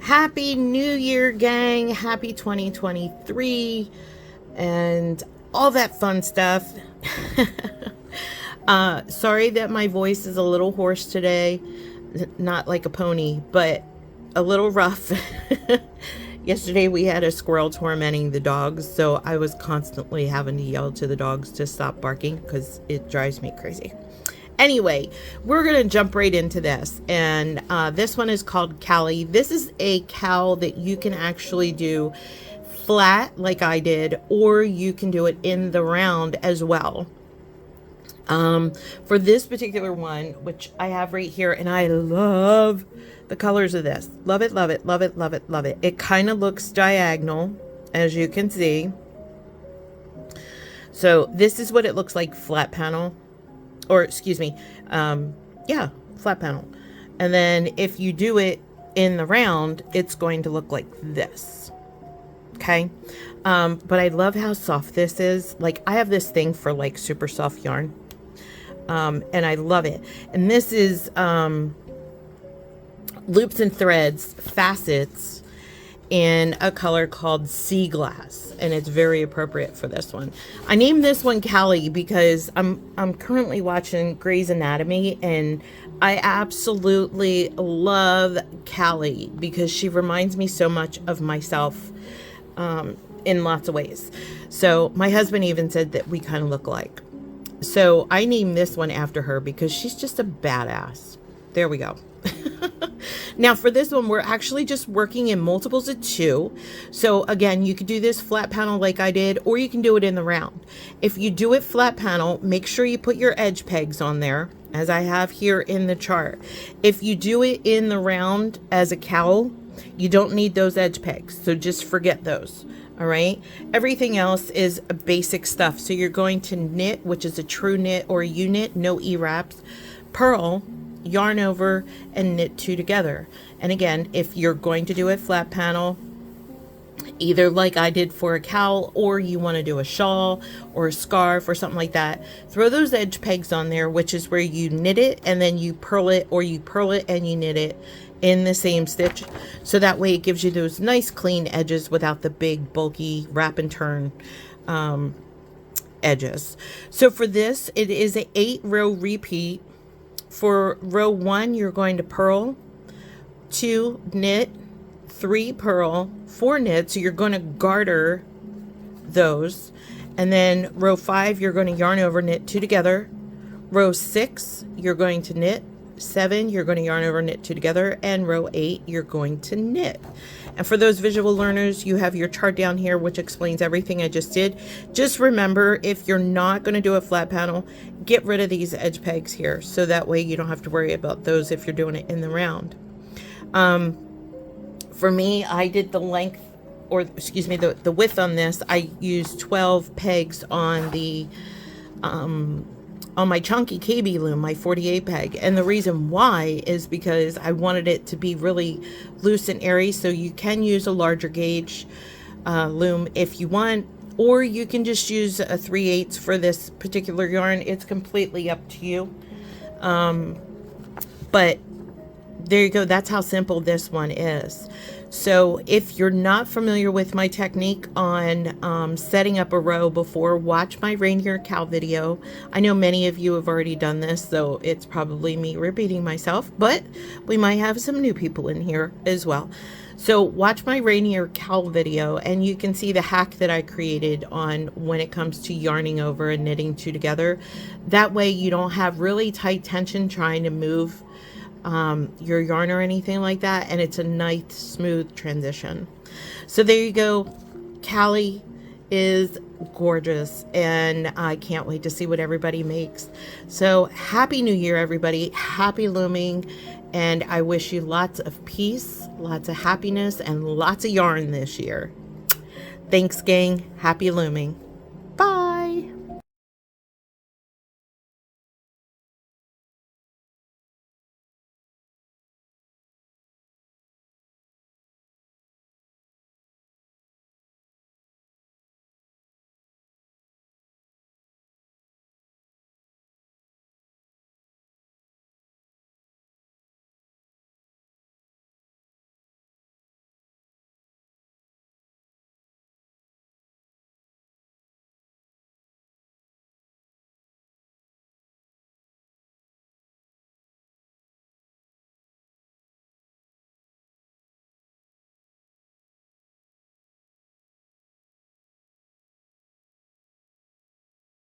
Happy New Year, gang. Happy 2023 and all that fun stuff. Sorry that my voice is a little hoarse today. Not like a pony, but a little rough. Yesterday we had a squirrel tormenting the dogs, so I was constantly having to yell to the dogs to stop barking because it drives me crazy. Anyway, we're going to jump right into this. And this one is called Callie. This is a cowl that you can actually do flat like I did, or you can do it in the round as well. For this particular one, which I have right here, and I love the colors of this. Love it, love it, love it, love it, love it. It kind of looks diagonal, as you can see. So this is what it looks like flat panel. Or excuse me, yeah, flat panel. And then if you do it in the round, it's going to look like this. Okay. But I love how soft this is. Like, I have this thing for like super soft yarn. And I love it. And this is loops and threads, facets, in a color called sea glass, and it's very appropriate for this one. I named this one Callie because I'm currently watching Grey's Anatomy, and I absolutely love Callie because she reminds me so much of myself in lots of ways. So my husband even said that we kind of look alike. So I named this one after her because she's just a badass. There we go. Now for this one, we're actually just working in multiples of 2. So again, you could do this flat panel like I did, or you can do it in the round. If you do it flat panel, make sure you put your edge pegs on there, as I have here in the chart. If you do it in the round as a cowl, you don't need those edge pegs. So just forget those. All right. Everything else is basic stuff. So you're going to knit, which is a true knit or U-knit, no E-wraps, purl, yarn over, and knit 2 together. And again, if you're going to do it flat panel, either like I did for a cowl, or you want to do a shawl or a scarf or something like that, throw those edge pegs on there, which is where you knit it and then you purl it, or you purl it and you knit it in the same stitch. So that way it gives you those nice clean edges without the big bulky wrap and turn edges. So for this, it is an 8-row repeat. For row 1, you're going to purl, 2 knit, 3 purl, 4 knit. So you're going to garter those. And then row 5, you're going to yarn over, knit 2 together. Row 6, you're going to knit. 7, you're going to yarn over, knit 2 together. And row 8, you're going to knit. And for those visual learners, you have your chart down here, which explains everything I just did. Just remember, if you're not going to do a flat panel, get rid of these edge pegs here. So that way you don't have to worry about those if you're doing it in the round. For me, I did the length, or excuse me, the width on this. I used 12 pegs on the, on my chunky KB loom, my 48 peg. And the reason why is because I wanted it to be really loose and airy. So you can use a larger gauge loom if you want, or you can just use a 3/8 for this particular yarn. It's completely up to you. But there you go. That's how simple this one is. So if you're not familiar with my technique on setting up a row before, watch my reindeer cow video. I know many of you have already done this, so it's probably me repeating myself, but we might have some new people in here as well. So watch my reindeer cow video and you can see the hack that I created on when it comes to yarning over and knitting 2 together. That way you don't have really tight tension trying to move your yarn or anything like that, and it's a nice smooth transition. So there you go. Callie is gorgeous, and I can't wait to see what everybody makes. So happy New Year, everybody. Happy looming, and I wish you lots of peace, lots of happiness, and lots of yarn this year. Thanks, gang. Happy looming.